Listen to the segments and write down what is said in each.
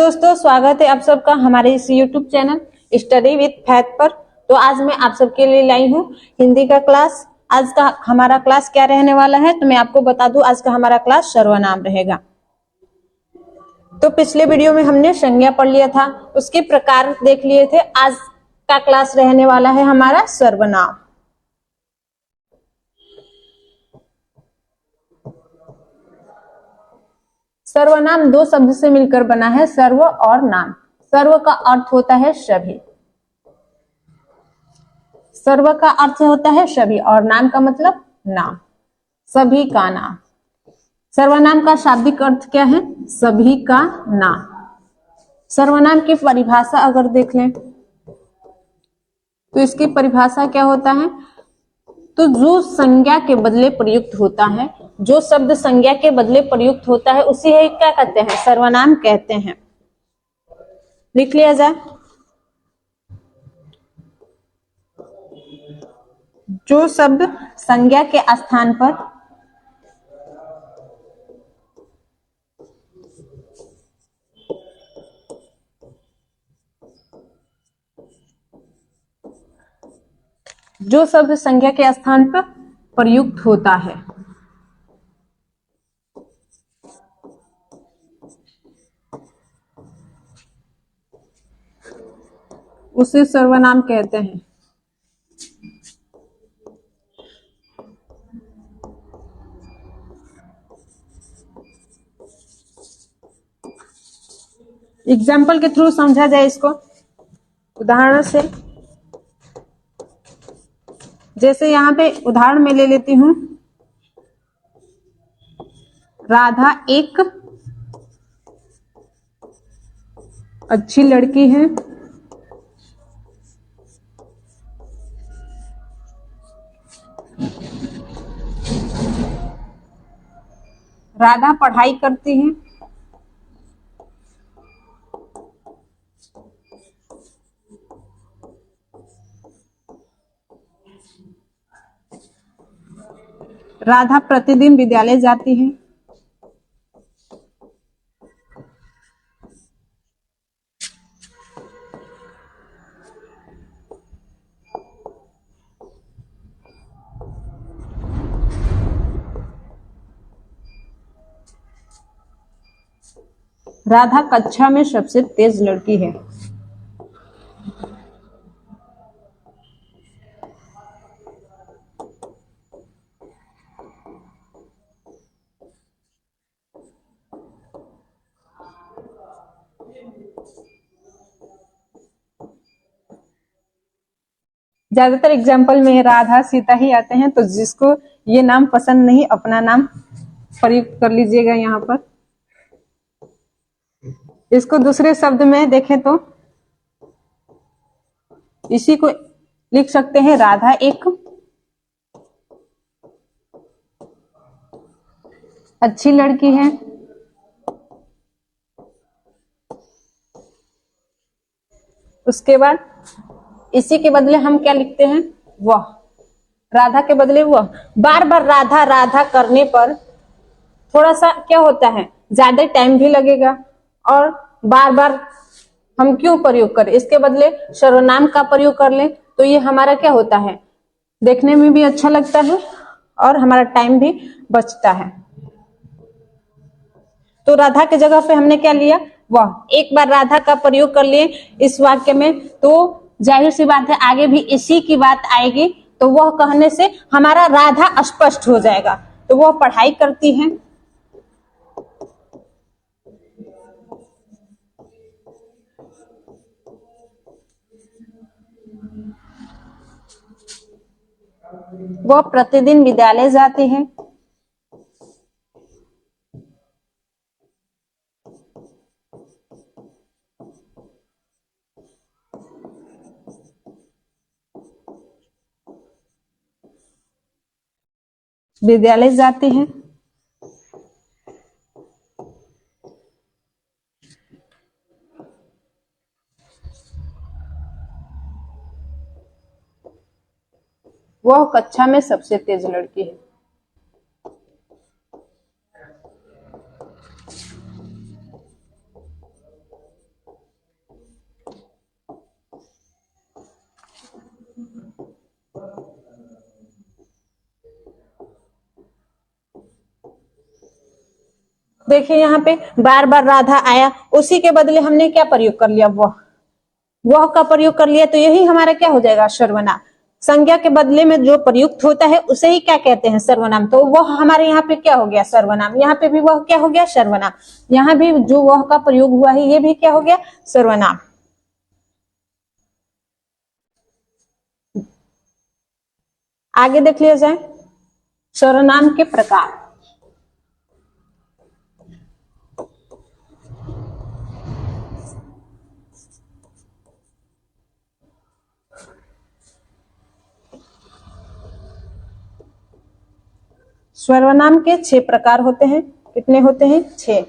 दोस्तों, स्वागत है आप सबका हमारे इस YouTube channel study with fact पर। तो आज मैं आप सबके लिए लाई हूँ हिंदी का क्लास। आज का हमारा क्लास क्या रहने वाला है तो मैं आपको बता दूं, आज का हमारा क्लास सर्वनाम रहेगा। तो पिछले वीडियो में हमने संज्ञा पढ़ लिया था, उसके प्रकार देख लिए थे। आज का क्लास रहने वाला है हमारा सर्वनाम। सर्वनाम दो शब्द से मिलकर बना है, सर्व और नाम। सर्व का अर्थ होता है सभी, सर्व का अर्थ होता है सभी और नाम का मतलब नाम, सभी का नाम। सर्वनाम का शाब्दिक अर्थ क्या है? सभी का नाम। सर्वनाम की परिभाषा अगर देख लें तो इसकी परिभाषा क्या होता है? तो जो संज्ञा के बदले प्रयुक्त होता है, जो शब्द संज्ञा के बदले प्रयुक्त होता है उसी है क्या कहते हैं? सर्वनाम कहते हैं। लिख लिया जाए, जो शब्द संज्ञा के स्थान पर जो शब्द संज्ञा के स्थान पर प्रयुक्त होता है उसे सर्वनाम कहते हैं। एग्जाम्पल के थ्रू समझा जाए इसको, उदाहरण से। जैसे यहाँ पे उदाहरण में ले लेती हूं, राधा एक अच्छी लड़की है। राधा पढ़ाई करती है। राधा प्रतिदिन विद्यालय जाती है। राधा कक्षा में सबसे तेज लड़की है। ज्यादातर एग्जाम्पल में राधा सीता ही आते हैं, तो जिसको ये नाम पसंद नहीं, अपना नाम प्रयुक्त कर लीजिएगा यहाँ पर। इसको दूसरे शब्द में देखें तो इसी को लिख सकते हैं, राधा एक अच्छी लड़की है। उसके बाद इसी के बदले हम क्या लिखते हैं? वह। राधा के बदले वह। बार बार राधा राधा करने पर थोड़ा सा क्या होता है, ज्यादा टाइम भी लगेगा। और बार बार हम क्यों प्रयोग करें? इसके बदले सर्वनाम का प्रयोग कर ले तो ये हमारा क्या होता है, देखने में भी अच्छा लगता है और हमारा टाइम भी बचता है। तो राधा के जगह पे हमने क्या लिया? वह। एक बार राधा का प्रयोग कर लिए इस वाक्य में, तो जाहिर सी बात है आगे भी इसी की बात आएगी। तो वह कहने से हमारा राधा स्पष्ट हो जाएगा। तो वह पढ़ाई करती है। वह प्रतिदिन विद्यालय जाती है। विद्यालय जाती है। वह कक्षा में सबसे तेज लड़की है। देखिए यहाँ पे बार बार राधा आया, उसी के बदले हमने क्या प्रयोग कर लिया, वह का प्रयोग कर लिया, तो यही हमारा क्या हो जाएगा, सर्वनाम। संज्ञा के बदले में जो प्रयुक्त होता है उसे ही क्या कहते हैं, सर्वनाम। तो वह हमारे यहाँ पे क्या हो गया, सर्वनाम। यहाँ पे भी वह क्या हो गया, सर्वनाम। यहाँ भी जो वह का प्रयोग हुआ है ये भी क्या हो गया, सर्वनाम। आगे देख लिया जाए सर्वनाम के प्रकार। सर्वनाम के 6 प्रकार होते हैं। कितने होते हैं, 6।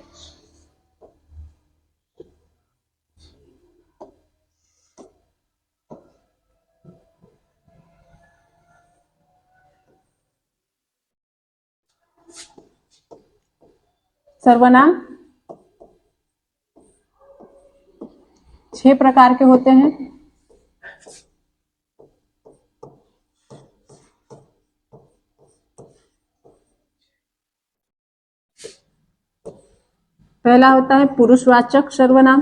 सर्वनाम 6 प्रकार के होते हैं। पहला होता है पुरुषवाचक सर्वनाम।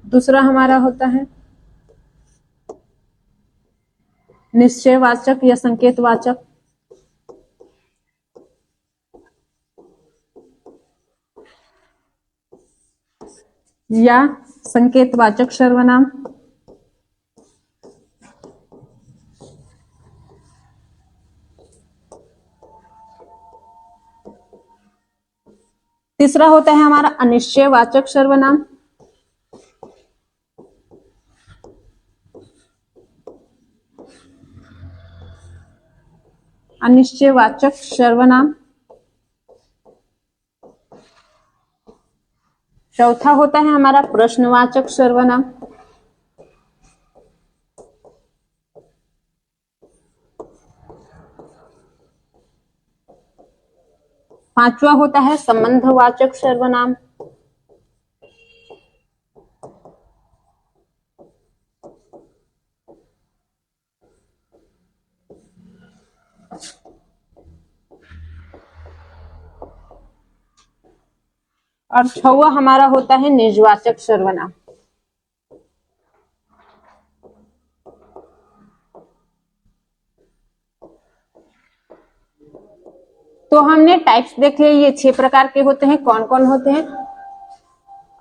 दूसरा हमारा होता है निश्चयवाचक या संकेतवाचक। या संकेतवाचक सर्वनाम। तीसरा होता है हमारा अनिश्चयवाचक सर्वनाम। अनिश्चयवाचक सर्वनाम। चौथा होता है हमारा प्रश्नवाचक सर्वनाम। पांचवा होता है संबंधवाचक सर्वनाम। और छठवां हमारा होता है निजवाचक सर्वनाम। तो हमने टाइप्स देख लिए, ये 6 प्रकार के होते हैं। कौन कौन होते हैं,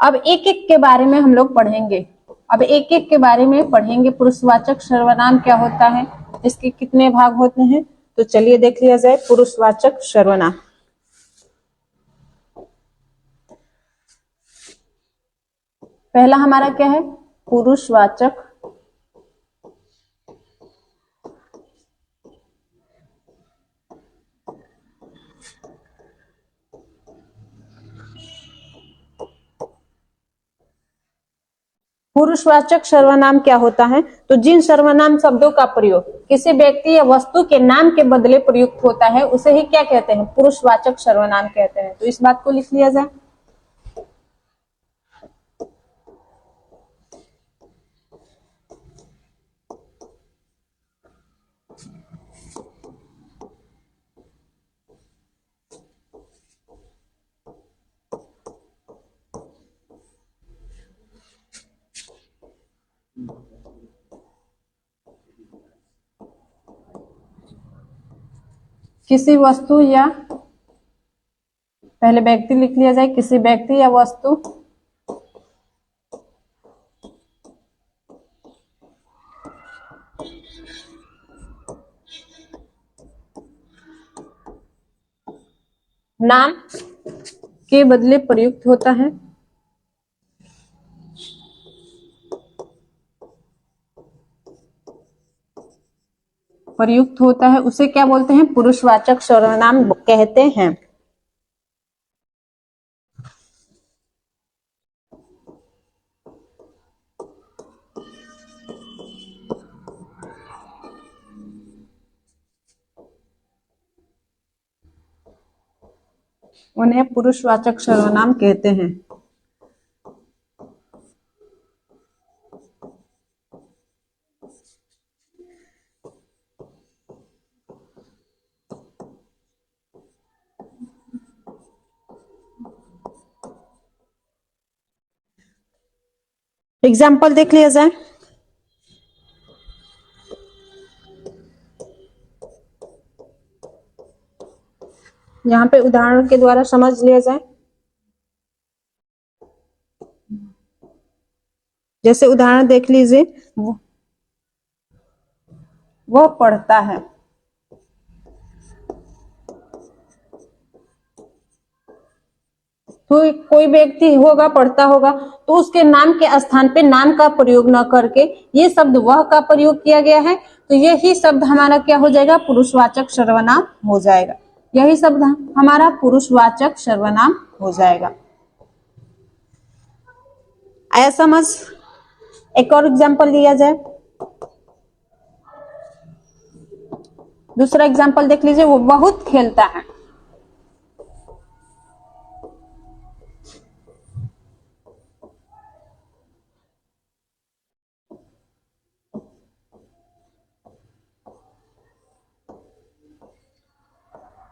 अब एक एक के बारे में हम लोग पढ़ेंगे। अब एक एक के बारे में पढ़ेंगे। पुरुषवाचक सर्वनाम क्या होता है, इसके कितने भाग होते हैं, तो चलिए देख लिया जाए पुरुषवाचक सर्वनाम। पहला हमारा क्या है, पुरुषवाचक पुरुषवाचक सर्वनाम क्या होता है, तो जिन सर्वनाम शब्दों का प्रयोग किसी व्यक्ति या वस्तु के नाम के बदले प्रयुक्त होता है उसे ही क्या कहते हैं, पुरुषवाचक सर्वनाम कहते हैं। तो इस बात को लिख लिया जाए। किसी वस्तु या, पहले व्यक्ति लिख लिया जाए, किसी व्यक्ति या वस्तु नाम के बदले प्रयुक्त होता है। प्रयुक्त होता है उसे क्या बोलते हैं, पुरुषवाचक सर्वनाम कहते हैं। उन्हें पुरुषवाचक सर्वनाम कहते हैं। एग्जाम्पल देख लिया जाए। यहाँ पे उदाहरण के द्वारा समझ लिया जाए। जैसे उदाहरण देख लीजिए, वो पढ़ता है। तो कोई व्यक्ति होगा, पढ़ता होगा, तो उसके नाम के स्थान पे नाम का प्रयोग न करके ये शब्द वह का प्रयोग किया गया है, तो यही शब्द हमारा क्या हो जाएगा, पुरुषवाचक सर्वनाम हो जाएगा। यही शब्द हमारा पुरुषवाचक सर्वनाम हो जाएगा। आया समझ? एक और एग्जाम्पल लिया जाए। दूसरा एग्जाम्पल देख लीजिए, वो बहुत खेलता है।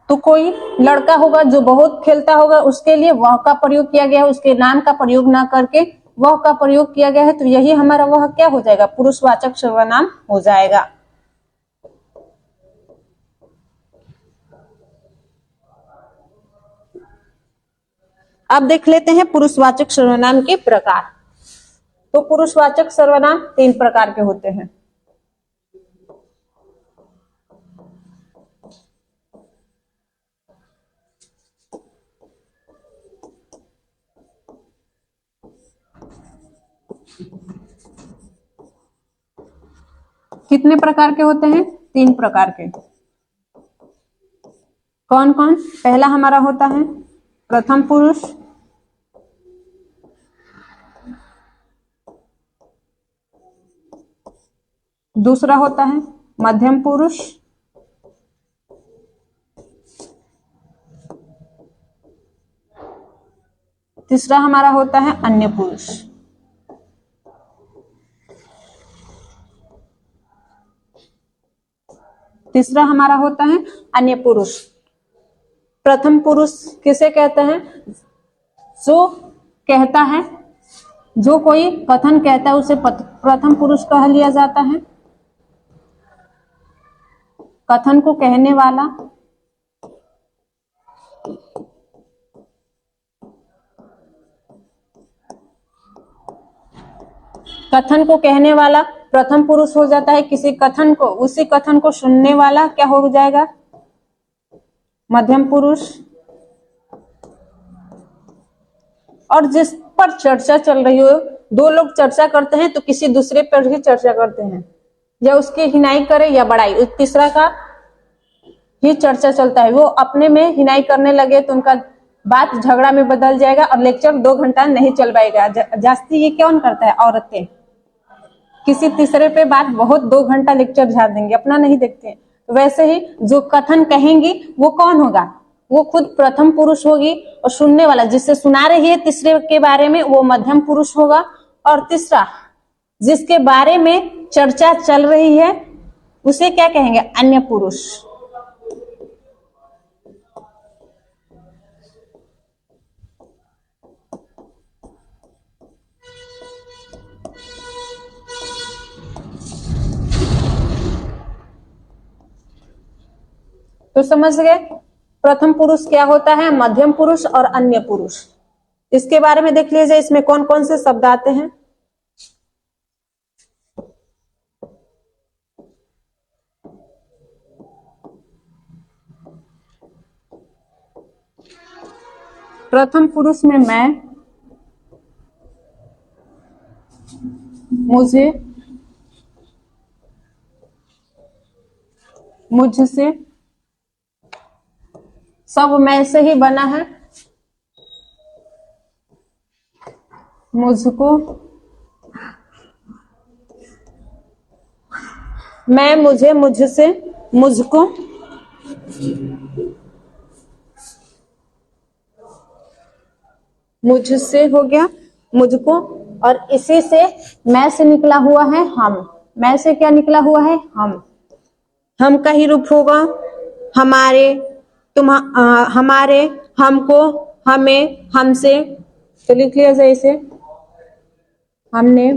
तो कोई लड़का होगा जो बहुत खेलता होगा, उसके लिए वह का प्रयोग किया गया है, उसके नाम का प्रयोग ना करके वह का प्रयोग किया गया है, तो यही हमारा वह क्या हो जाएगा, पुरुषवाचक सर्वनाम हो जाएगा। अब देख लेते हैं पुरुषवाचक सर्वनाम के प्रकार। तो पुरुषवाचक सर्वनाम 3 प्रकार के होते हैं। कितने प्रकार के होते हैं? 3 प्रकार के। कौन कौन? पहला हमारा होता है प्रथम पुरुष, दूसरा होता है मध्यम पुरुष, तीसरा हमारा होता है अन्य पुरुष। तीसरा हमारा होता है अन्य पुरुष। प्रथम पुरुष किसे कहते हैं? जो कहता है, जो कोई कथन कहता है उसे प्रथम पुरुष कह लिया जाता है। कथन को कहने वाला, कथन को कहने वाला प्रथम पुरुष हो जाता है। किसी कथन को, उसी कथन को सुनने वाला क्या हो जाएगा, मध्यम पुरुष। और जिस पर चर्चा चल रही हो, 2 लोग चर्चा करते हैं तो किसी दूसरे पर ही चर्चा करते हैं, या उसकी हिनाई करे या बड़ाई, उस तीसरा का ही चर्चा चलता है। वो अपने में हिनाई करने लगे तो उनका बात झगड़ा में बदल जाएगा और लेक्चर 2 घंटा नहीं चल पाएगा। जास्ती ये कौन करता है? औरतें। किसी तीसरे पे बात बहुत 2 घंटा लेक्चर झाड़ देंगे, अपना नहीं देखते हैं। तो वैसे ही जो कथन कहेंगी वो कौन होगा, वो खुद प्रथम पुरुष होगी, और सुनने वाला जिससे सुना रही है तीसरे के बारे में, वो मध्यम पुरुष होगा, और तीसरा जिसके बारे में चर्चा चल रही है उसे क्या कहेंगे, अन्य पुरुष। तो समझ गए प्रथम पुरुष क्या होता है, मध्यम पुरुष और अन्य पुरुष। इसके बारे में देख लीजिए, इसमें कौन कौन से शब्द आते हैं। प्रथम पुरुष में मैं, मुझे, मुझसे, सब मैं से ही बना है। मुझको, मैं, मुझे, मुझसे, मुझको, मुझसे हो गया, मुझको, और इसी से मैं से निकला हुआ है हम। मैं से क्या निकला हुआ है, हम का ही रूप होगा हमारे, हमारे, हमको, हमें, हमसे। तो लिख लिया जाए इसे, हमने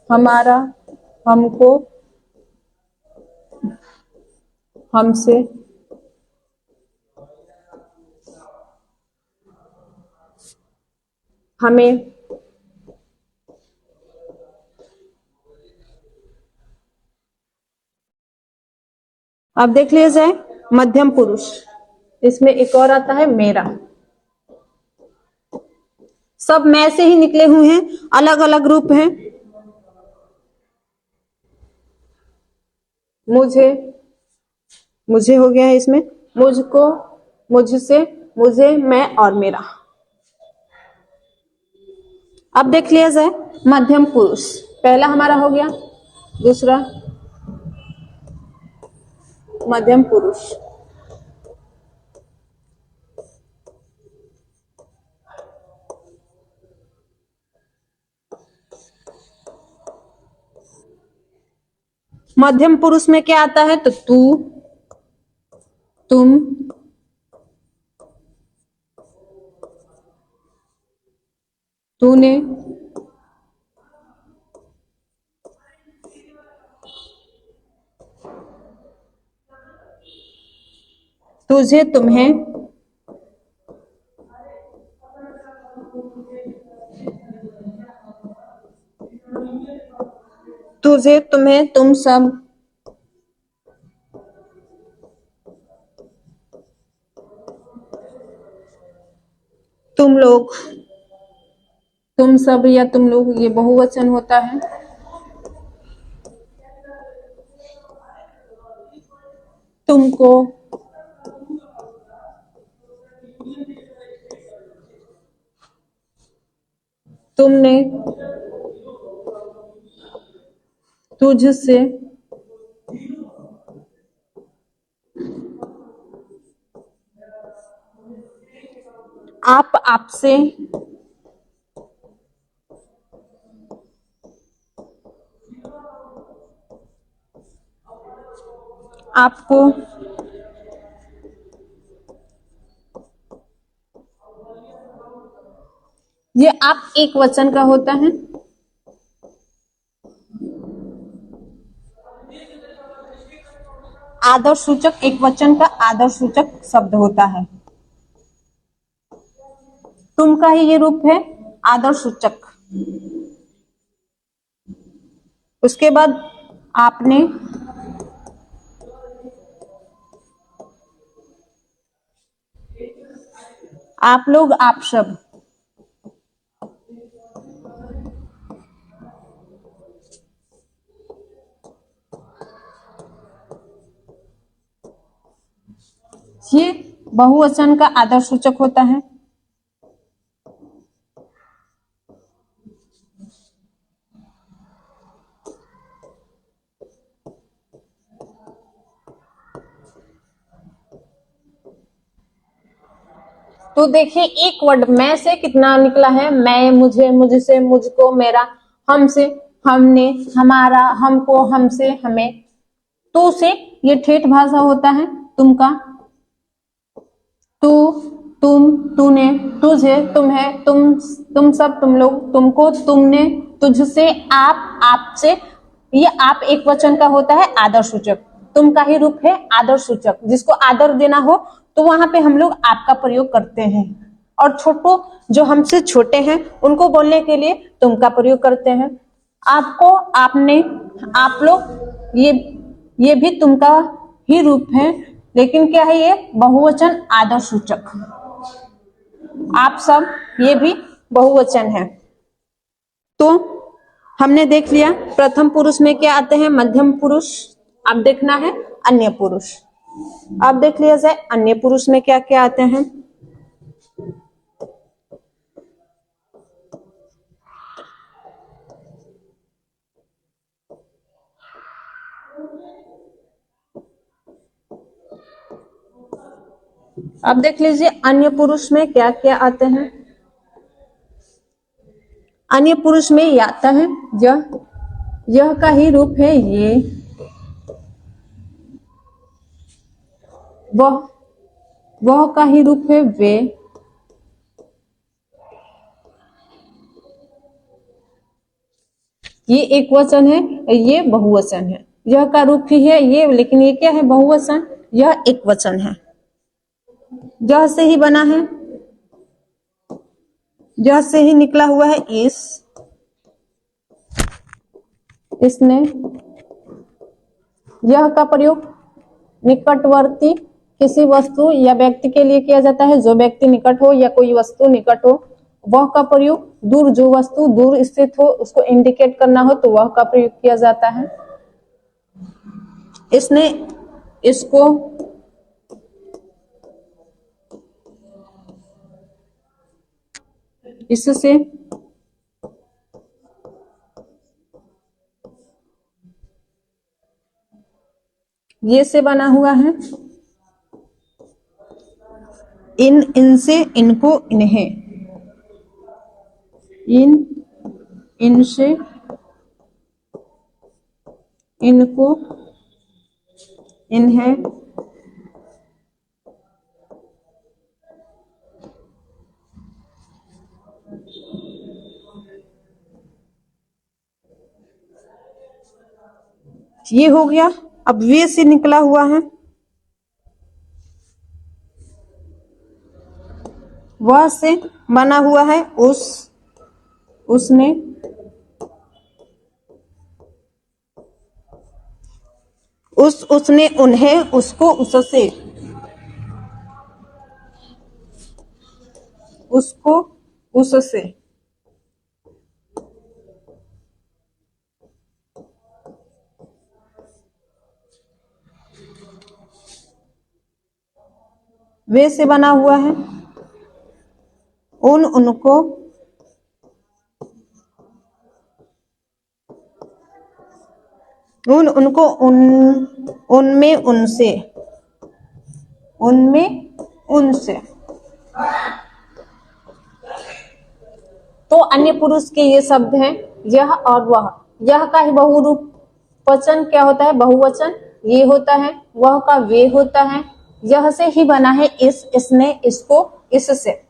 हमारा, हमको, हमसे, हमें, अब देख लिया जाए मध्यम पुरुष। इसमें एक और आता है मेरा। सब मैं से ही निकले हुए हैं, अलग अलग रूप हैं। मुझे, मुझे हो गया है इसमें, मुझको, मुझसे, मुझे, मैं और मेरा। अब देख लिया जाए मध्यम पुरुष। पहला हमारा हो गया, दूसरा मध्यम पुरुष। मध्यम पुरुष में क्या आता है? तो तू, तुम, तूने, तुझे, तुम्हें, तुझे, तुम्हें, तुम सब, तुम लोग, तुम सब या तुम लोग, ये बहुवचन होता है। तुमको, तुमने, तुझसे, आप, आपसे, आपको, ये आप एक वचन का होता है। आदर्श सूचक एक वचन का आदर्श सूचक शब्द होता है। तुम का ही ये रूप है आदर्श सूचक। उसके बाद आपने, आप लोग, आप सब, ये बहुवचन का आदर्श सूचक होता है। तो देखिए एक वर्ड मैं से कितना निकला है, मैं, मुझे, मुझसे, मुझको, मेरा, हमसे, हमने, हमारा, हमको, हमसे, हमें। तो से ये ठेठ भाषा होता है तुम का। तू, तुम, तूने, तुझे, तुम्हें, तुम सब, तुम लोग, तुमको, तुमने, तुझसे, आप, आपसे। ये आप एक वचन का होता है आदर्श सूचक। तुम का ही रूप है आदर्श सूचक। जिसको आदर देना हो तो वहां पे हम लोग आपका प्रयोग करते हैं, और छोटो जो हमसे छोटे हैं उनको बोलने के लिए तुम का प्रयोग करते हैं। आपको, आपने, आप लोग, ये भी तुम का ही रूप है, लेकिन क्या है, ये बहुवचन आदर्श सूचक। आप सब, ये भी बहुवचन है। तो हमने देख लिया प्रथम पुरुष में क्या आते हैं, मध्यम पुरुष। अब देखना है अन्य पुरुष। अब देख लिया जाए अन्य पुरुष में क्या क्या आते हैं। अब देख लीजिए अन्य पुरुष में क्या क्या आते हैं। अन्य पुरुष में ये आता है यह का ही रूप है ये, वह का ही रूप है वे। ये एक वचन है, ये बहुवचन है। यह का रूप ही है ये, लेकिन ये क्या है? बहुवचन। यह एक वचन है। यह से ही बना है, यह से ही निकला हुआ है इसने। यह का प्रयोग निकटवर्ती किसी वस्तु या व्यक्ति के लिए किया जाता है, जो व्यक्ति निकट हो या कोई वस्तु निकट हो। वह का प्रयोग दूर, जो वस्तु दूर स्थित हो उसको इंडिकेट करना हो तो वह का प्रयोग किया जाता है। इसने, इसको, इससे, ये से बना हुआ है। इनसे, इनको, इन्हें। इनसे, इनको, इन्हें। ये हो गया। अब वे से निकला हुआ है, वह से बना हुआ है उसने, उसने, उन्हें, उसको, उससे, उसको, उससे। वे से बना हुआ है उनको, उनको, उनमें, उनसे, उनमें, उनसे। तो अन्य पुरुष के ये शब्द हैं, यह और वह। यह का ही बहुरूप वचन क्या होता है? बहुवचन। ये होता है। वह का वे होता है। यह से ही बना है इसने, इसको, इससे।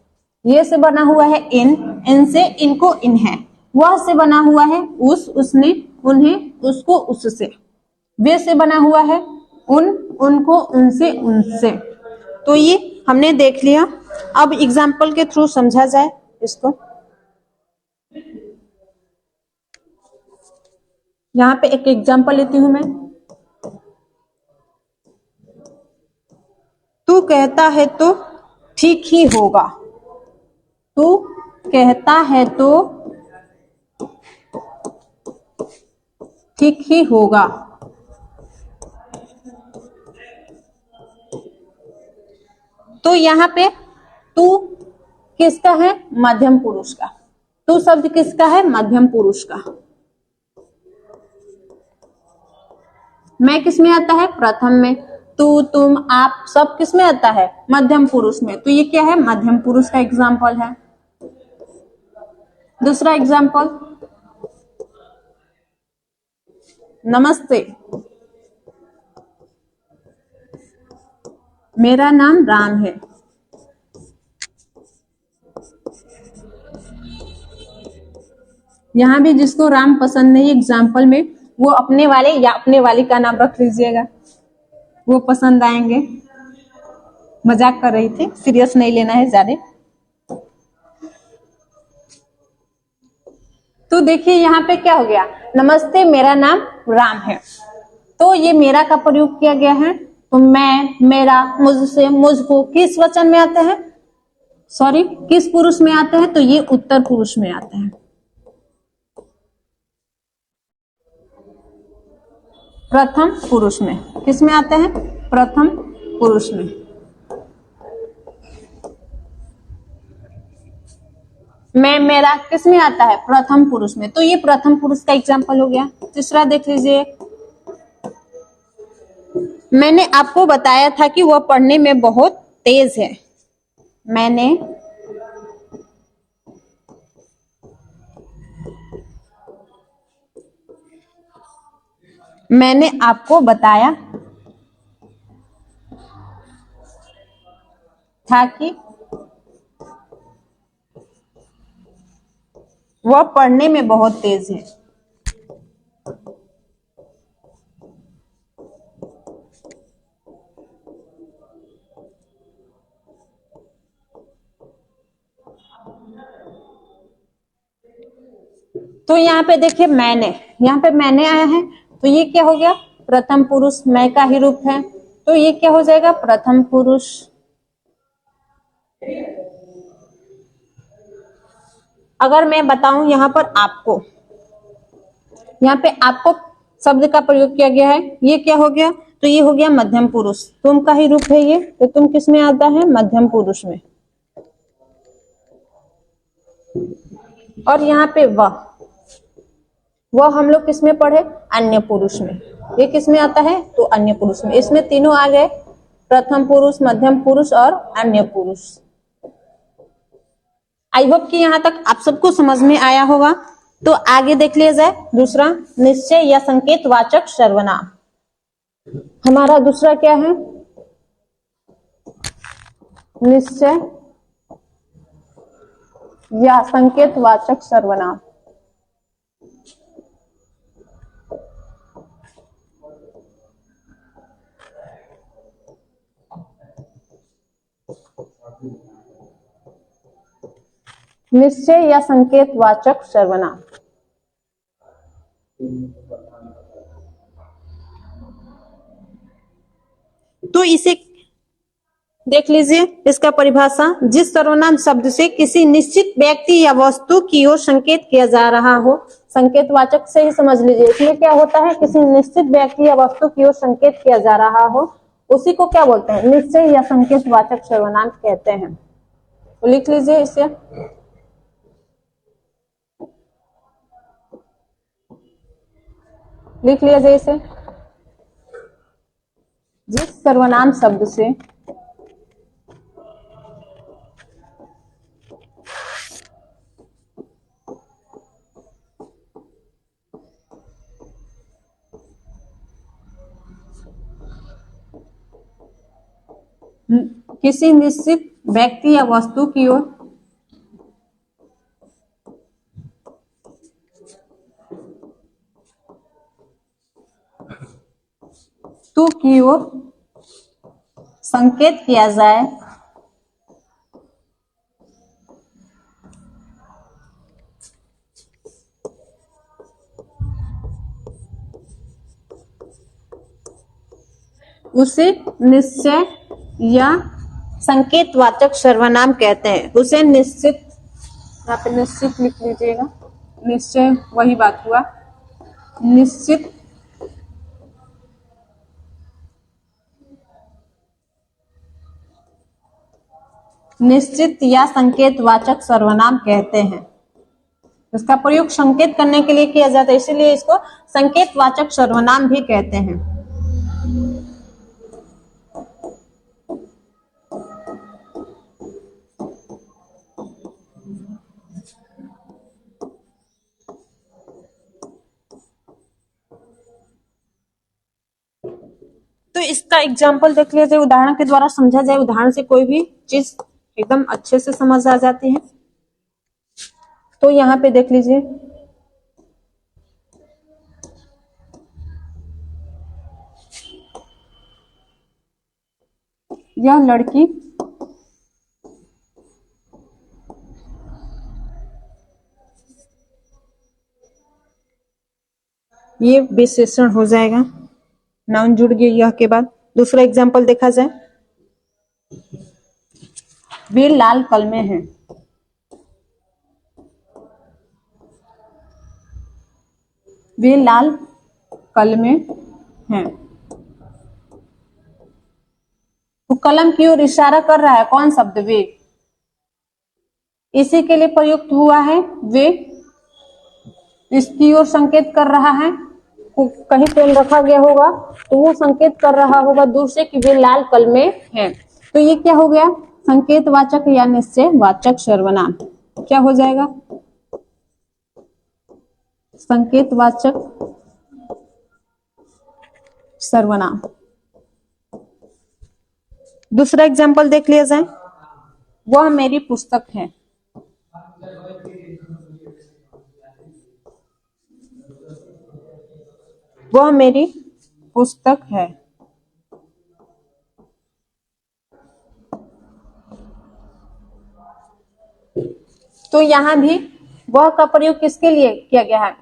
ये से बना हुआ है इनसे, इनको, इन्हें। वह से बना हुआ है उसने, उन्हें, उसको, उससे। वे से बना हुआ है उनको, उनसे, उनसे। तो ये हमने देख लिया। अब एग्जाम्पल के थ्रू समझा जाए इसको। यहां पे एक एग्जाम्पल लेती हूं मैं। तू कहता है तो ठीक ही होगा। तू कहता है तो ठीक ही होगा। तो यहाँ पे तू किसका है? मध्यम पुरुष का। तू शब्द किसका है? मध्यम पुरुष का। मैं किस में आता है? प्रथम में। तू, तुम, आप सब किस में आता है? मध्यम पुरुष में। तो ये क्या है? मध्यम पुरुष का एग्जाम्पल है। दूसरा एग्जाम्पल, नमस्ते, मेरा नाम राम है। यहां भी जिसको राम पसंद नहीं एग्जाम्पल में, वो अपने वाले या अपने वाली का नाम रख लीजिएगा, वो पसंद आएंगे। मजाक कर रही थी, सीरियस नहीं लेना है ज्यादा। तो देखिए यहाँ पे क्या हो गया? नमस्ते, मेरा नाम राम है। तो ये मेरा का प्रयोग किया गया है। तो मैं, मेरा, मुझसे, मुझको किस वचन में आते हैं? सॉरी, किस पुरुष में आते हैं? तो ये उत्तर पुरुष में आते हैं। प्रथम पुरुष में। किस में आते हैं? प्रथम पुरुष में। मैं, मेरा किस में आता है? प्रथम पुरुष में। तो ये प्रथम पुरुष का एग्जाम्पल हो गया। तीसरा देख लीजिए। मैंने आपको बताया था कि वह पढ़ने में बहुत तेज है। मैंने आपको बताया था कि वह पढ़ने में बहुत तेज है। तो यहाँ पे देखिए मैंने, यहाँ पे मैंने आया है, तो ये क्या हो गया, प्रथम पुरुष, मैं का ही रूप है, तो ये क्या हो जाएगा, प्रथम पुरुष। अगर मैं बताऊं यहाँ पर आपको, यहाँ पे आपको शब्द का प्रयोग किया गया है, ये क्या हो गया, तो ये हो गया मध्यम पुरुष, तुम का ही रूप है ये, तो तुम किस में आता है, मध्यम पुरुष में। और यहाँ पे वह हम लोग किस में पढ़े, अन्य पुरुष में, ये किस में आता है, तो अन्य पुरुष में। इसमें तीनों आ गए, प्रथम पुरुष, मध्यम पुरुष और अन्य पुरुष। आई होप कि यहाँ तक आप सबको समझ में आया होगा। तो आगे देख लिया जाए दूसरा, निश्चय या संकेत वाचक सर्वनाम। हमारा दूसरा क्या है, निश्चय या संकेत वाचक सर्वनाम। निश्चय या संकेत वाचक सर्वनाम। तो इसे देख लीजिए, इसका परिभाषा, जिस सर्वनाम शब्द से किसी निश्चित व्यक्ति या वस्तु की ओर संकेत किया जा रहा हो, संकेत वाचक से ही समझ लीजिए, इसमें क्या होता है, किसी निश्चित व्यक्ति या वस्तु की ओर संकेत किया जा रहा हो, उसी को क्या बोलते हैं, निश्चय या संकेत वाचक सर्वनाम कहते हैं। तो लिख लीजिए इसे, लिख लिया जाए इसे, जिस सर्वनाम शब्द से किसी निश्चित व्यक्ति या वस्तु की ओर की ओर संकेत किया जाए, उसे निश्चय या संकेतवाचक सर्वनाम कहते हैं। उसे निश्चित, यहाँ पे निश्चित लिख लीजिएगा, निश्चय वही बात हुआ, निश्चित निश्चित या संकेतवाचक सर्वनाम कहते हैं। इसका प्रयोग संकेत करने के लिए किया जाता है, इसीलिए इसको संकेतवाचक सर्वनाम भी कहते हैं। तो इसका एग्जाम्पल देख लिया जाए, उदाहरण के द्वारा समझा जाए, उदाहरण से कोई भी चीज एकदम अच्छे से समझ आ जाती है। तो यहाँ पे देख लीजिए, यह लड़की ये विशेषण हो जाएगा, नाउन जुड़ गया यह के बाद। दूसरा एग्जाम्पल देखा जाए, वे लाल कल में है, वे लाल कल में है। तो कलम की ओर इशारा कर रहा है कौन शब्द, वे, इसी के लिए प्रयुक्त हुआ है वे, इसकी ओर संकेत कर रहा है, कहीं पेन रखा गया होगा तो वो संकेत कर रहा होगा दूर से कि वे लाल कल में है। तो ये क्या हो गया, संकेतवाचक या निश्चय वाचक सर्वनाम। क्या हो जाएगा, संकेतवाचक सर्वनाम। दूसरा एग्जाम्पल देख लिया जाए, वह मेरी पुस्तक है। वह मेरी पुस्तक है। तो यहाँ भी वह का प्रयोग किसके लिए किया गया है?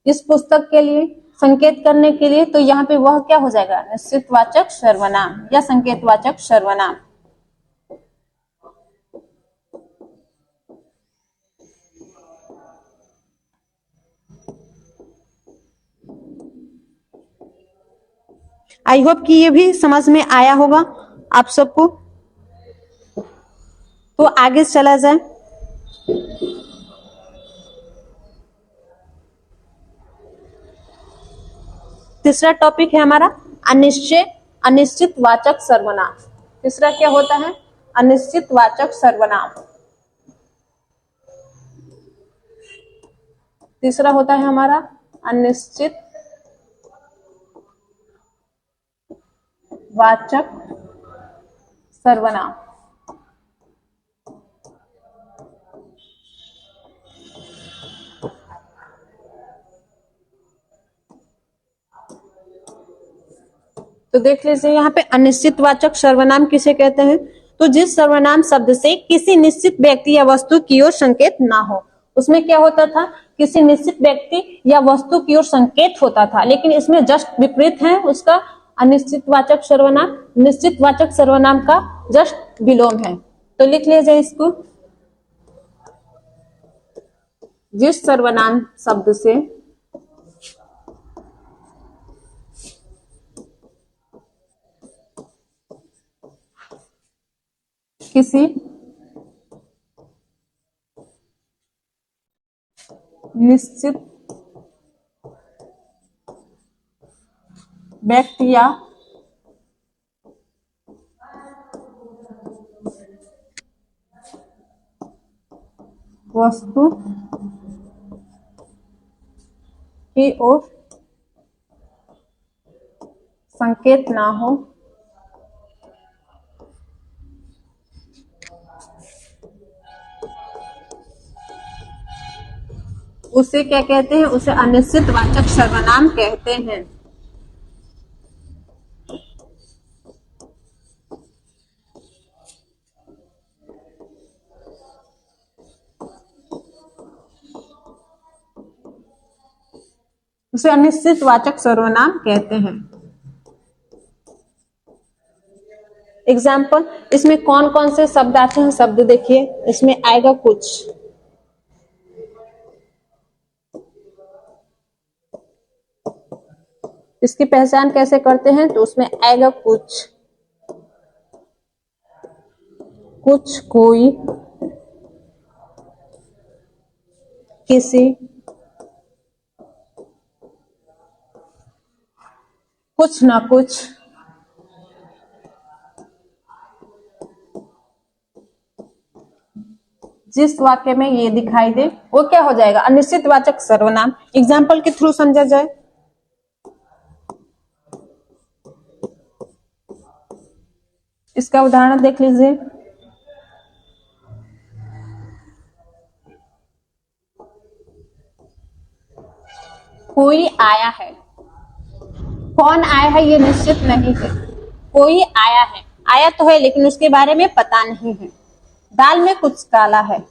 इस पुस्तक के लिए, संकेत करने के लिए। तो यहाँ पे वह क्या हो जाएगा? निश्चितवाचक सर्वनाम या संकेतवाचक सर्वनाम। आई होप कि ये भी समझ में आया होगा आप सबको। तो आगे चला जाए। तीसरा टॉपिक है हमारा अनिश्चितवाचक सर्वनाम। तीसरा क्या होता है? अनिश्चितवाचक सर्वनाम। तीसरा होता है हमारा अनिश्चितवाचक सर्वनाम। तो देख लीजिए यहाँ पे अनिश्चितवाचक सर्वनाम किसे कहते हैं? तो जिस सर्वनाम शब्द से किसी निश्चित व्यक्ति या वस्तु की ओर संकेत ना हो। उसमें क्या होता था? किसी निश्चित व्यक्ति या वस्तु की ओर संकेत होता था, लेकिन इसमें जस्ट विपरीत है उसका अनिश्चितवाचक सर्वनाम। निश्चितवाचक सर्वनाम का जस्ट विलोम है। तो लिख लीजिए इसको। जिस सर्वनाम शब्द से किसी निश्चित व्यक्ति या वस्तु की ओर संकेत ना हो, उसे क्या कहते हैं? उसे अनिश्चितवाचक सर्वनाम कहते हैं। उसे अनिश्चितवाचक सर्वनाम कहते हैं। एग्जाम्पल, इसमें कौन कौन से शब्द आते हैं? शब्द देखिए, इसमें आएगा कुछ। इसकी पहचान कैसे करते हैं? तो उसमें आएगा कुछ, कुछ, कोई, किसी, कुछ ना कुछ, जिस वाक्य में ये दिखाई दे वो क्या हो जाएगा? अनिश्चितवाचक सर्वनाम। एग्जाम्पल के थ्रू समझा जाए। इसका उदाहरण देख लीजिए। कोई आया है। कौन आया है ये निश्चित नहीं है। कोई आया है, आया तो है लेकिन उसके बारे में पता नहीं है। दाल में कुछ काला है।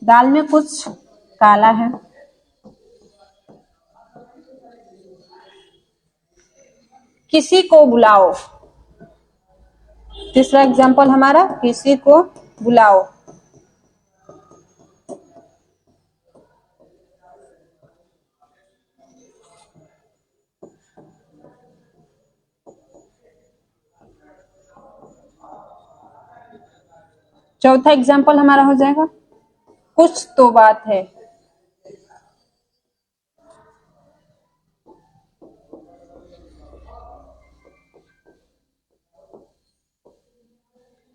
दाल में कुछ काला है। किसी को बुलाओ। तीसरा एग्जाम्पल हमारा किसी को बुलाओ। चौथा एग्जाम्पल हमारा हो जाएगा कुछ तो बात है।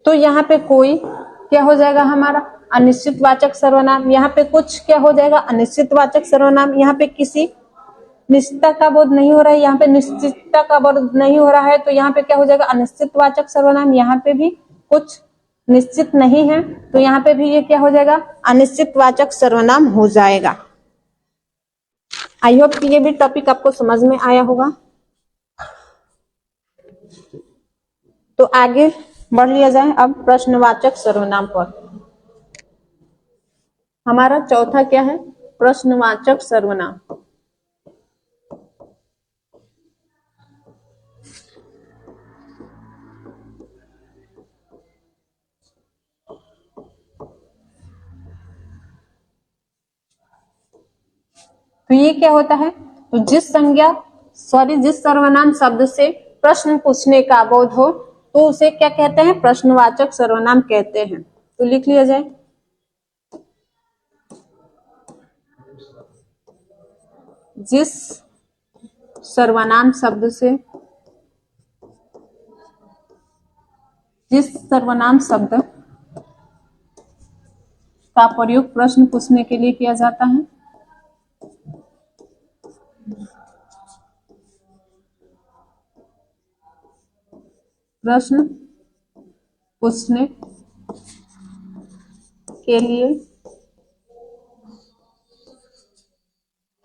तो यहाँ पे कोई क्या हो जाएगा? हमारा अनिश्चितवाचक सर्वनाम। यहाँ पे कुछ क्या हो जाएगा? अनिश्चितवाचक सर्वनाम। यहाँ पे किसी निश्चितता का बोध नहीं हो रहा है, यहाँ पे निश्चितता का बोध नहीं हो रहा है, तो यहाँ पे क्या हो जाएगा, अनिश्चितवाचक सर्वनाम। यहाँ पे भी कुछ निश्चित नहीं है, तो यहाँ पे भी ये क्या हो जाएगा, अनिश्चितवाचक सर्वनाम हो जाएगा। आई होप कि ये भी टॉपिक आपको समझ में आया होगा। तो आगे बढ़ लिया जाए अब प्रश्नवाचक सर्वनाम पर। हमारा चौथा क्या है, प्रश्नवाचक सर्वनाम। तो ये क्या होता है, तो जिस सर्वनाम शब्द से प्रश्न पूछने का बोध हो, तो उसे क्या कहते हैं, प्रश्नवाचक सर्वनाम कहते हैं। तो लिख लिया जाए, जिस सर्वनाम शब्द का प्रयोग प्रश्न पूछने के लिए किया जाता है, प्रश्न पूछने के लिए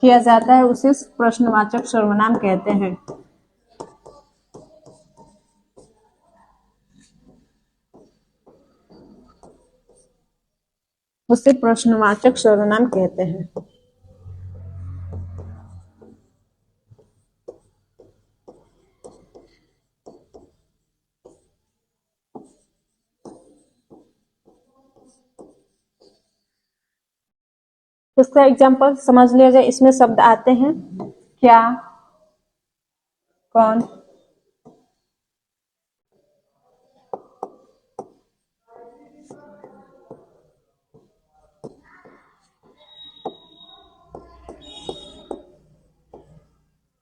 किया जाता है, उसे प्रश्नवाचक सर्वनाम कहते हैं। उसे प्रश्नवाचक सर्वनाम कहते हैं। इसका एग्जाम्पल समझ लिया जाए। इसमें शब्द आते हैं क्या, कौन,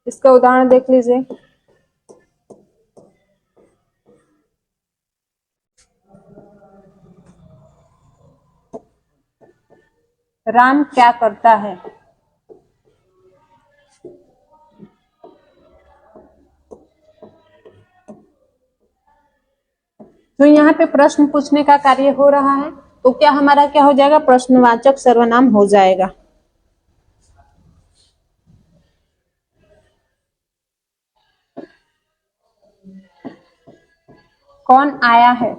इसका उदाहरण देख लीजिए। राम क्या करता है, तो यहाँ पे प्रश्न पूछने का कार्य हो रहा है, तो क्या हमारा क्या हो जाएगा, प्रश्नवाचक सर्वनाम हो जाएगा। कौन आया है,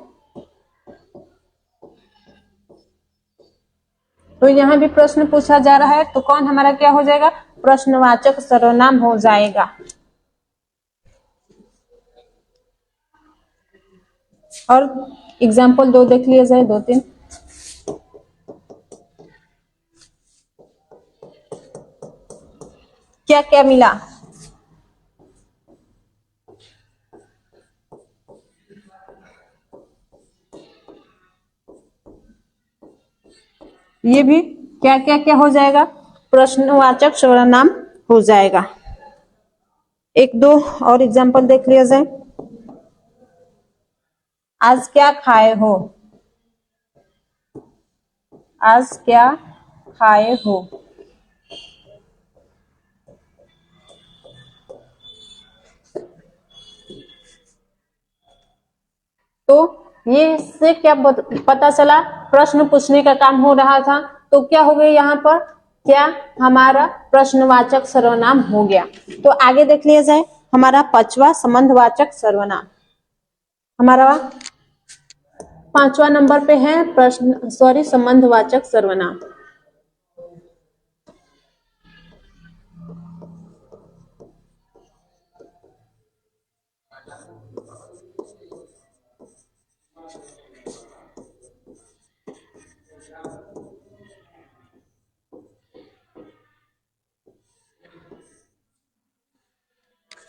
तो यहाँ भी प्रश्न पूछा जा रहा है, तो कौन हमारा क्या हो जाएगा, प्रश्नवाचक सर्वनाम हो जाएगा। और एग्जाम्पल दो देख लिया जाए, 2-3। क्या क्या मिला, ये भी क्या क्या क्या हो जाएगा, प्रश्नवाचक सर्वनाम हो जाएगा। 1-2 और एग्जाम्पल देख लिया जाए। आज क्या खाए हो, आज क्या खाए हो, तो ये इससे क्या पता चला, प्रश्न पूछने का काम हो रहा था, तो क्या हो गया यहाँ पर, क्या हमारा प्रश्नवाचक सर्वनाम हो गया। तो आगे देख लिया जाए, हमारा 5वां संबंधवाचक सर्वनाम। हमारा 5वां नंबर पे है संबंधवाचक सर्वनाम।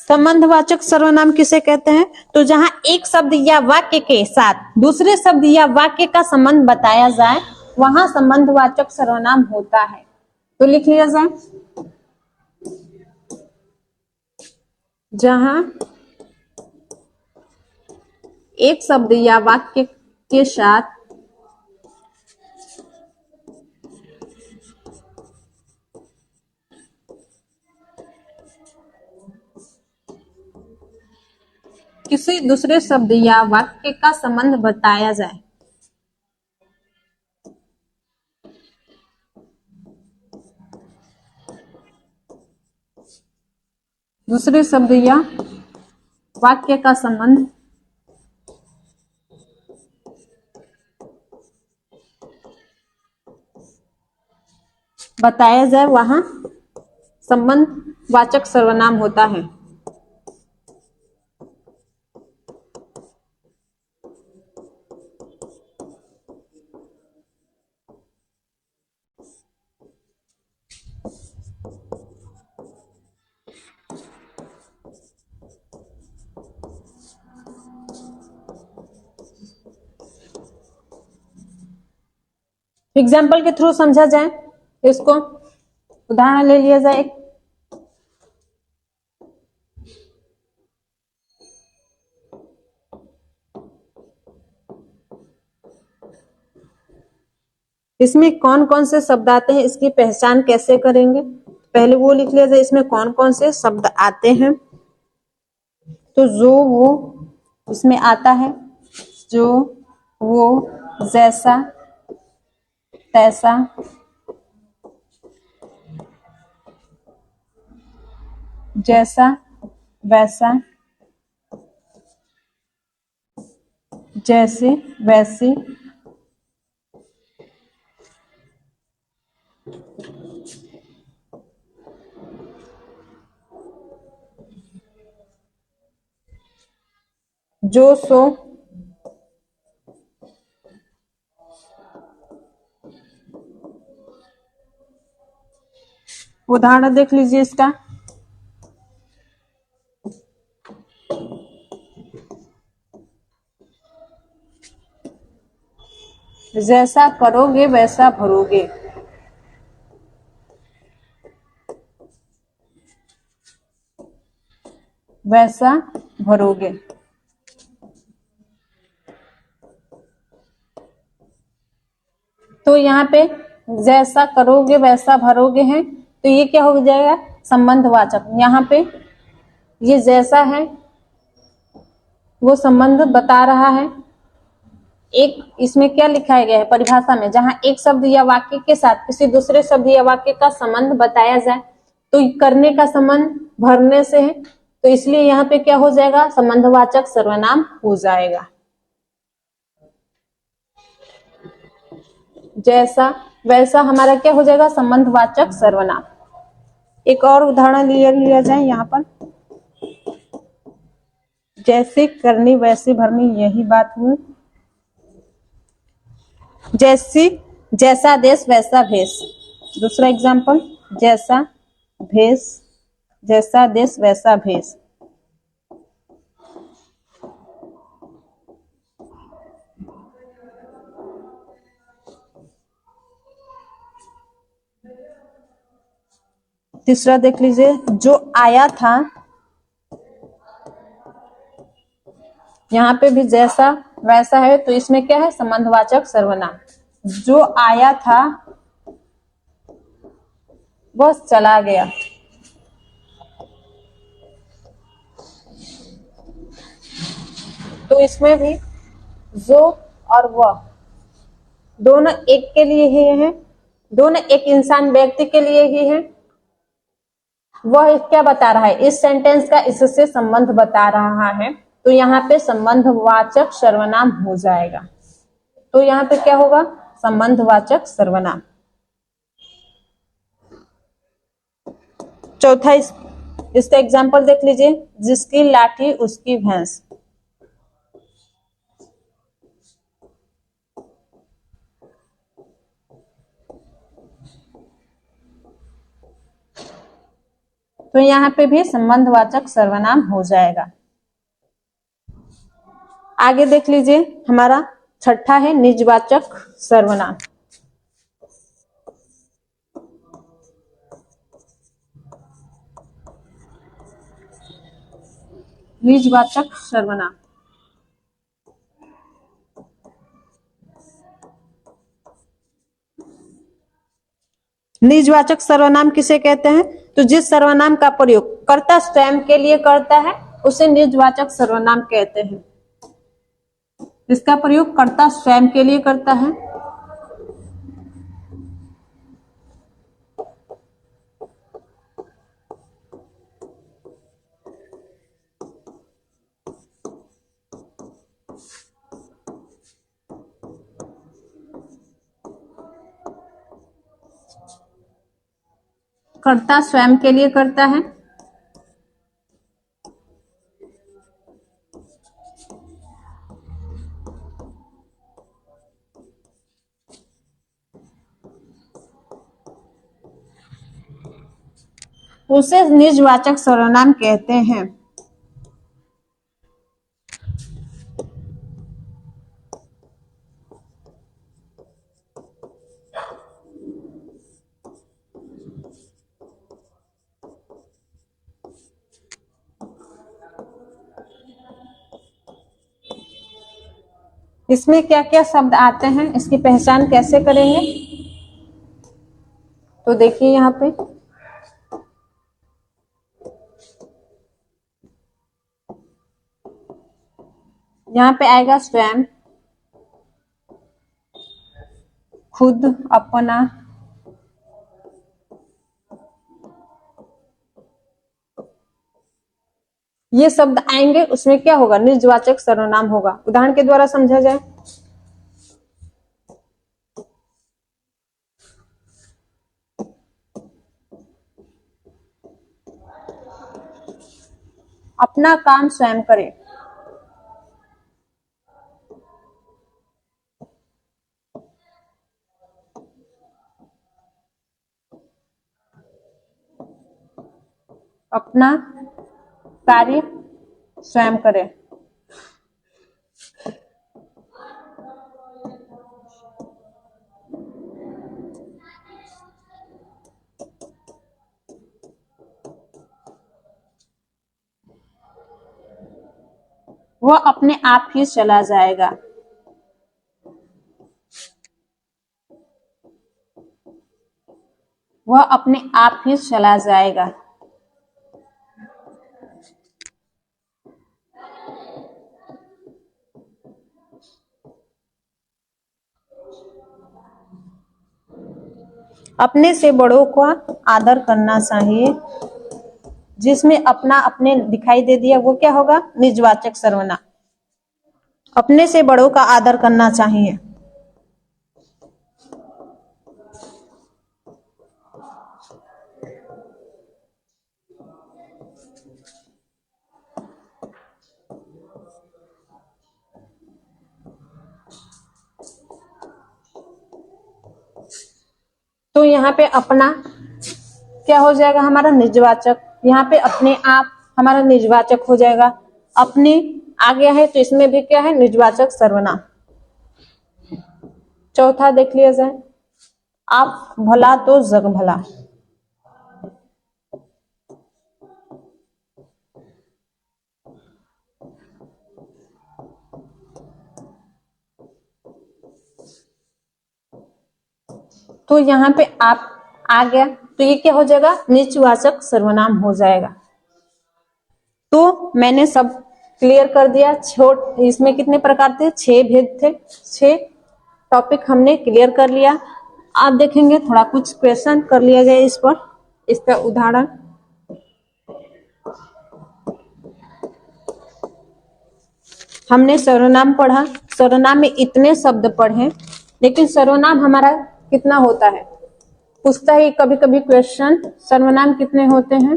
संबंधवाचक सर्वनाम किसे कहते हैं, तो जहां एक शब्द या वाक्य के साथ दूसरे शब्द या वाक्य का संबंध बताया जाए, वहां संबंधवाचक सर्वनाम होता है। तो लिख लिया जाए, जहां एक शब्द या वाक्य के साथ किसी दूसरे शब्द या वाक्य का संबंध बताया जाए। दूसरे शब्द या वाक्य का संबंध बताया जाए, वहां संबंध वाचक सर्वनाम होता है। एग्जाम्पल के थ्रू समझा जाए इसको, उदाहरण ले लिया जाए। इसमें कौन कौन से शब्द आते हैं, इसकी पहचान कैसे करेंगे, पहले वो लिख लिया जाए। इसमें कौन कौन से शब्द आते हैं, तो जो वो इसमें आता है, जो वो जैसा तैसा जैसा वैसा जैसे वैसे जो सो उदाहरण देख लीजिए इसका। जैसा करोगे वैसा भरोगे, वैसा भरोगे। तो यहाँ पे जैसा करोगे वैसा भरोगे है, तो ये क्या हो जाएगा, संबंधवाचक। यहाँ पे ये जैसा है वो संबंध बता रहा है। एक इसमें क्या लिखा गया है परिभाषा में, जहां एक शब्द या वाक्य के साथ किसी दूसरे शब्द या वाक्य का संबंध बताया जाए, तो करने का संबंध भरने से है, तो इसलिए यहाँ पे क्या हो जाएगा, संबंधवाचक सर्वनाम हो जाएगा। जैसा वैसा हमारा क्या हो जाएगा, संबंधवाचक सर्वनाम। एक और उदाहरण लिया जाए यहाँ पर। जैसे करनी वैसे भरनी, यही बात हुई। जैसा देश वैसा भेष। दूसरा एग्जाम्पल, जैसा भेष, जैसा देश वैसा भेष। तीसरा देख लीजिए, जो आया था। यहाँ पे भी जैसा वैसा है, तो इसमें क्या है, संबंधवाचक सर्वनाम। जो आया था वह चला गया। तो इसमें भी जो और वह दोनों एक के लिए ही है, दोनों एक इंसान व्यक्ति के लिए ही है। वह क्या बता रहा है, इस सेंटेंस का इससे संबंध बता रहा है, तो यहाँ पे संबंधवाचक सर्वनाम हो जाएगा। तो यहाँ पे क्या होगा, संबंधवाचक सर्वनाम। चौथा इसका एग्जाम्पल देख लीजिए, जिसकी लाठी उसकी भैंस। तो यहाँ पे भी संबंधवाचक सर्वनाम हो जाएगा। आगे देख लीजिए, हमारा छठा है निजवाचक सर्वनाम। निजवाचक सर्वनाम। निजवाचक सर्वनाम किसे कहते हैं, तो जिस सर्वनाम का प्रयोग कर्ता स्वयं के लिए करता है उसे निजवाचक सर्वनाम कहते हैं। इसका प्रयोग कर्ता स्वयं के लिए करता है। कर्ता स्वयं के लिए करता है। उसे निजवाचक सर्वनाम कहते हैं। इसमें क्या क्या शब्द आते हैं, इसकी पहचान कैसे करेंगे? तो देखिए यहाँ पे आएगा स्वयं, खुद, अपना, ये शब्द आएंगे। उसमें क्या होगा? निजवाचक सर्वनाम होगा। उदाहरण के द्वारा समझा जाए। अपना काम स्वयं करें। अपना कार्य स्वयं करें। वह अपने आप ही चला जाएगा। वह अपने आप ही चला जाएगा। अपने से बड़ों का आदर करना चाहिए। जिसमें अपना अपने दिखाई दे दिया वो क्या होगा? निजवाचक सर्वनाम। अपने से बड़ों का आदर करना चाहिए। तो यहाँ पे अपना क्या हो जाएगा? हमारा निजवाचक। यहाँ पे अपने आप हमारा निजवाचक हो जाएगा। अपने आ गया है तो इसमें भी क्या है? निजवाचक सर्वनाम। चौथा देख लिया जाए। आप भला तो जग भला। तो यहाँ पे आप आ गया तो ये क्या हो जाएगा? निजवाचक सर्वनाम हो जाएगा। तो मैंने सब क्लियर कर दिया। छोट इसमें कितने प्रकार थे? 6 भेद थे। 6 टॉपिक हमने क्लियर कर लिया। आप देखेंगे थोड़ा कुछ क्वेश्चन कर लिया जाए इस पर, इसका उदाहरण। हमने सर्वनाम पढ़ा। सर्वनाम में इतने शब्द पढ़े, लेकिन सर्वनाम हमारा कितना होता है? पूछता है कभी कभी क्वेश्चन, सर्वनाम कितने होते हैं?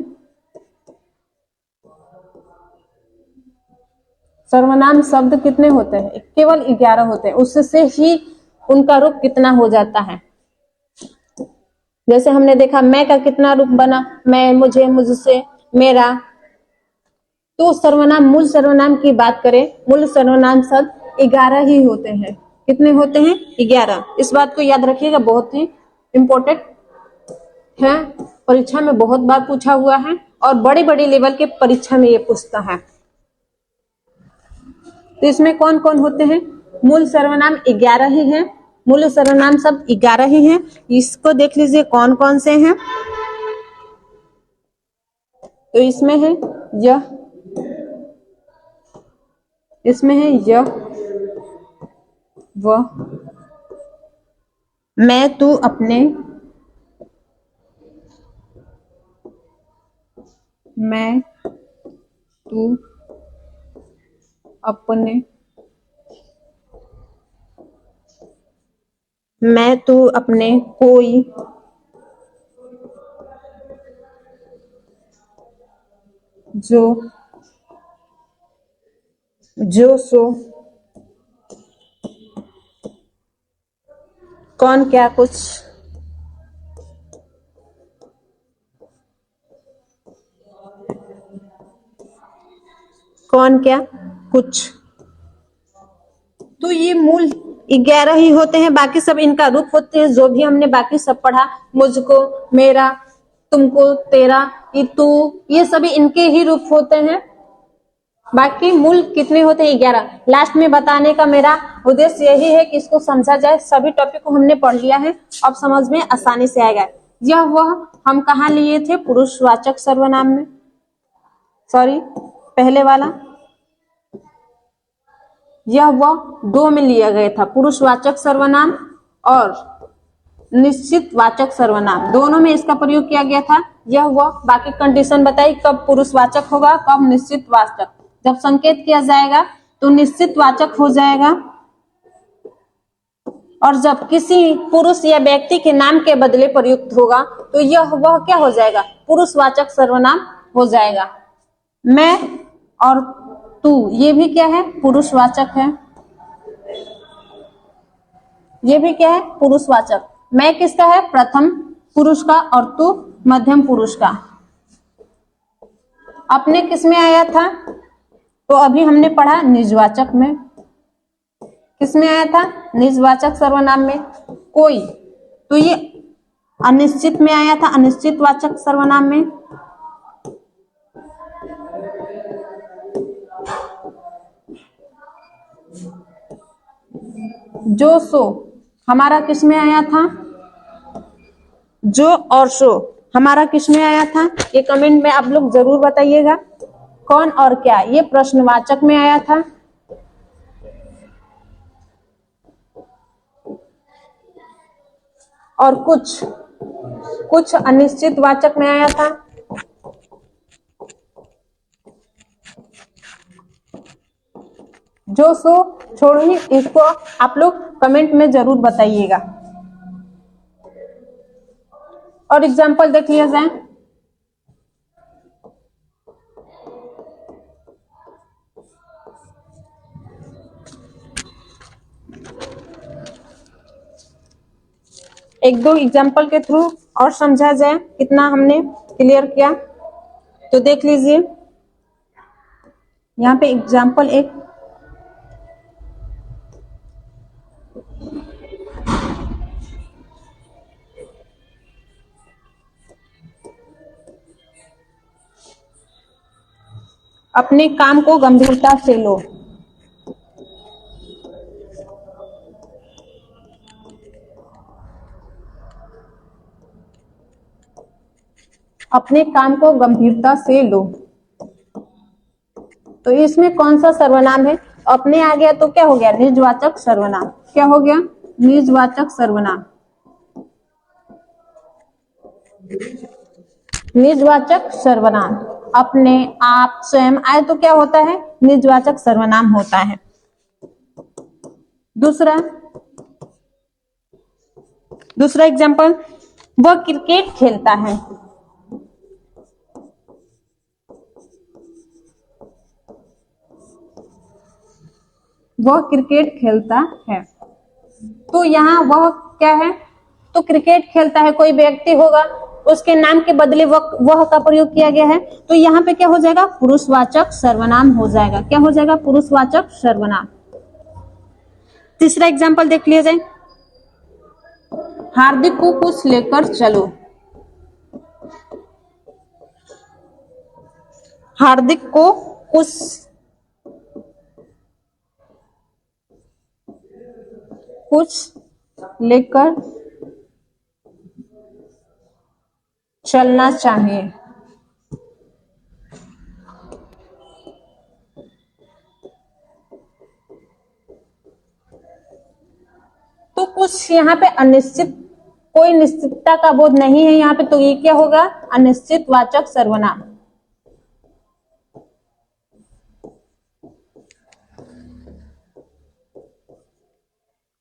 सर्वनाम शब्द कितने होते हैं? केवल 11 होते हैं। उससे ही उनका रूप कितना हो जाता है? जैसे हमने देखा मैं का कितना रूप बना? मैं, मुझे, मुझसे, मेरा। तो सर्वनाम, मूल सर्वनाम की बात करें, मूल सर्वनाम शब्द 11 ही होते हैं। कितने होते हैं? 11। इस बात को याद रखिएगा, बहुत ही इंपॉर्टेंट है। परीक्षा में बहुत बार पूछा हुआ है और बड़े बड़े लेवल के परीक्षा में ये पूछता है। तो इसमें कौन कौन होते हैं? मूल सर्वनाम 11 ही है। मूल सर्वनाम शब्द 11 ही है। इसको देख लीजिए कौन कौन से हैं। तो इसमें है यह, इसमें है यह वह, मैं तू अपने, मैं तू अपने, मैं तू अपने, कोई, जो, जो सो, कौन क्या कुछ, कौन क्या कुछ। तो ये मूल 11 ही होते हैं, बाकी सब इनका रूप होते हैं। जो भी हमने बाकी सब पढ़ा, मुझको, मेरा, तुमको, तेरा, ये तू, ये सभी इनके ही रूप होते हैं। बाकी मूल कितने होते हैं? 11। लास्ट में बताने का मेरा उद्देश्य यही है कि इसको समझा जाए। सभी टॉपिक को हमने पढ़ लिया है, अब समझ में आसानी से आएगा। यह वह हम कहाँ लिए थे? पुरुषवाचक सर्वनाम में, सॉरी पहले वाला। यह वह 2 में लिया गया था, पुरुषवाचक सर्वनाम और निश्चित वाचक सर्वनाम, दोनों में इसका प्रयोग किया गया था। यह वह, बाकी कंडीशन बताई कब पुरुषवाचक होगा, कब निश्चित वाचक। जब संकेत किया जाएगा तो निश्चित वाचक हो जाएगा, और जब किसी पुरुष या व्यक्ति के नाम के बदले प्रयुक्त होगा तो यह वह क्या हो जाएगा? पुरुषवाचक सर्वनाम हो जाएगा। मैं और तू, ये भी क्या है? पुरुषवाचक है। ये भी क्या है? पुरुषवाचक। मैं किसका है? प्रथम पुरुष का, और तू मध्यम पुरुष का। अपने किस में आया था? तो अभी हमने पढ़ा निजवाचक में। किस में आया था? निजवाचक सर्वनाम में। कोई, तो ये अनिश्चित में आया था, अनिश्चित वाचक सर्वनाम में। जो सो हमारा किस में आया था? जो और सो हमारा किस में आया था? ये कमेंट में आप लोग जरूर बताइएगा। कौन और क्या, ये प्रश्नवाचक में आया था। और कुछ अनिश्चित वाचक में आया था। जो सो छोड़िए, इसको आप लोग कमेंट में जरूर बताइएगा। और एग्जाम्पल देख लिया जाए। एक दो एग्जाम्पल के थ्रू और समझा जाए, कितना हमने क्लियर किया। तो देख लीजिए, यहाँ पे एग्जाम्पल एक, अपने काम को गंभीरता से लो। अपने काम को गंभीरता से लो, तो इसमें कौन सा सर्वनाम है? अपने आ गया तो क्या हो गया? निजवाचक सर्वनाम। क्या हो गया? निजवाचक सर्वनाम। निजवाचक सर्वनाम अपने, आप, स्वयं आए तो क्या होता है? निजवाचक सर्वनाम होता है। दूसरा एग्जांपल, वह क्रिकेट खेलता है। वह क्रिकेट खेलता है, तो यहाँ वह क्या है? तो क्रिकेट खेलता है, कोई व्यक्ति होगा, उसके नाम के बदले वह का प्रयोग किया गया है, तो यहाँ पे क्या हो जाएगा? पुरुषवाचक सर्वनाम हो जाएगा। क्या हो जाएगा? पुरुषवाचक सर्वनाम। तीसरा एग्जांपल देख लिया जाए। हार्दिक को कुछ लेकर चलो। हार्दिक को कुछ लेकर चलना चाहिए। कुछ यहाँ पे अनिश्चित, कोई निश्चितता का बोध नहीं है यहाँ पे, तो ये क्या होगा, अनिश्चित वाचक सर्वनाम।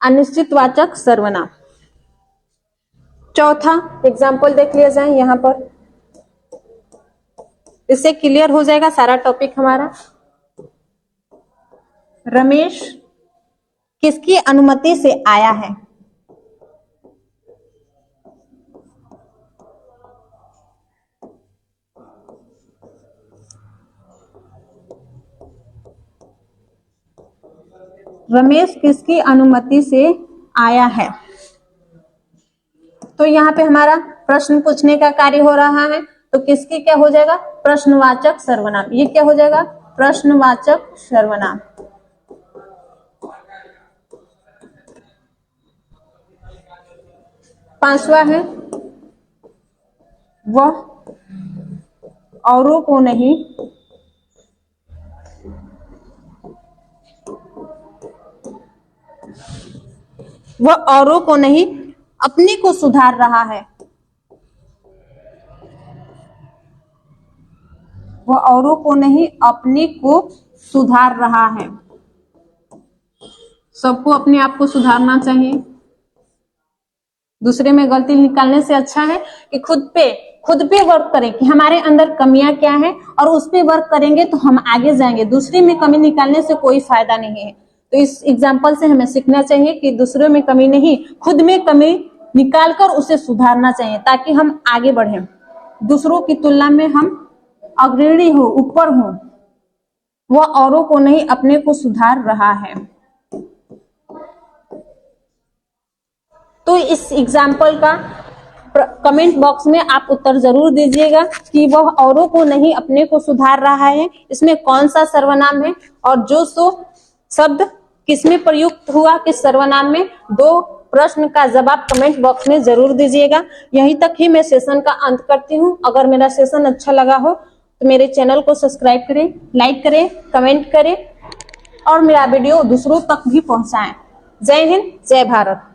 अनिश्चित वाचक सर्वनाम। चौथा एग्जाम्पल देख लिया जाए यहाँ पर, इससे क्लियर हो जाएगा सारा टॉपिक हमारा। रमेश किसकी अनुमति से आया है? रमेश किसकी अनुमति से आया है? तो यहाँ पे हमारा प्रश्न पूछने का कार्य हो रहा है, तो किसकी क्या हो जाएगा, प्रश्नवाचक सर्वनाम। ये क्या हो जाएगा, प्रश्नवाचक सर्वनाम। पांचवा है वह औरों को नहीं, वह औरों को नहीं अपने को सुधार रहा है। वह औरों को नहीं अपने को सुधार रहा है। सबको अपने आप को सुधारना चाहिए। दूसरे में गलती निकालने से अच्छा है कि खुद पे वर्क करें कि हमारे अंदर कमियां क्या है, और उस पे वर्क करेंगे तो हम आगे जाएंगे। दूसरे में कमी निकालने से कोई फायदा नहीं है। तो इस एग्जाम्पल से हमें सीखना चाहिए कि दूसरों में कमी नहीं, खुद में कमी निकालकर उसे सुधारना चाहिए, ताकि हम आगे बढ़ें, दूसरों की तुलना में हम अग्रणी हो, ऊपर हो। वह औरों को नहीं अपने को सुधार रहा है। तो इस एग्जाम्पल का कमेंट बॉक्स में आप उत्तर जरूर दीजिएगा कि वह औरों को नहीं अपने को सुधार रहा है, इसमें कौन सा सर्वनाम है, और जो सो शब्द किसमें प्रयुक्त हुआ, किस सर्वनाम में। दो प्रश्न का जवाब कमेंट बॉक्स में जरूर दीजिएगा। यहीं तक ही मैं सेशन का अंत करती हूँ। अगर मेरा सेशन अच्छा लगा हो तो मेरे चैनल को सब्सक्राइब करें, लाइक करें, कमेंट करें और मेरा वीडियो दूसरों तक भी पहुंचाएं। जय हिंद, जय भारत।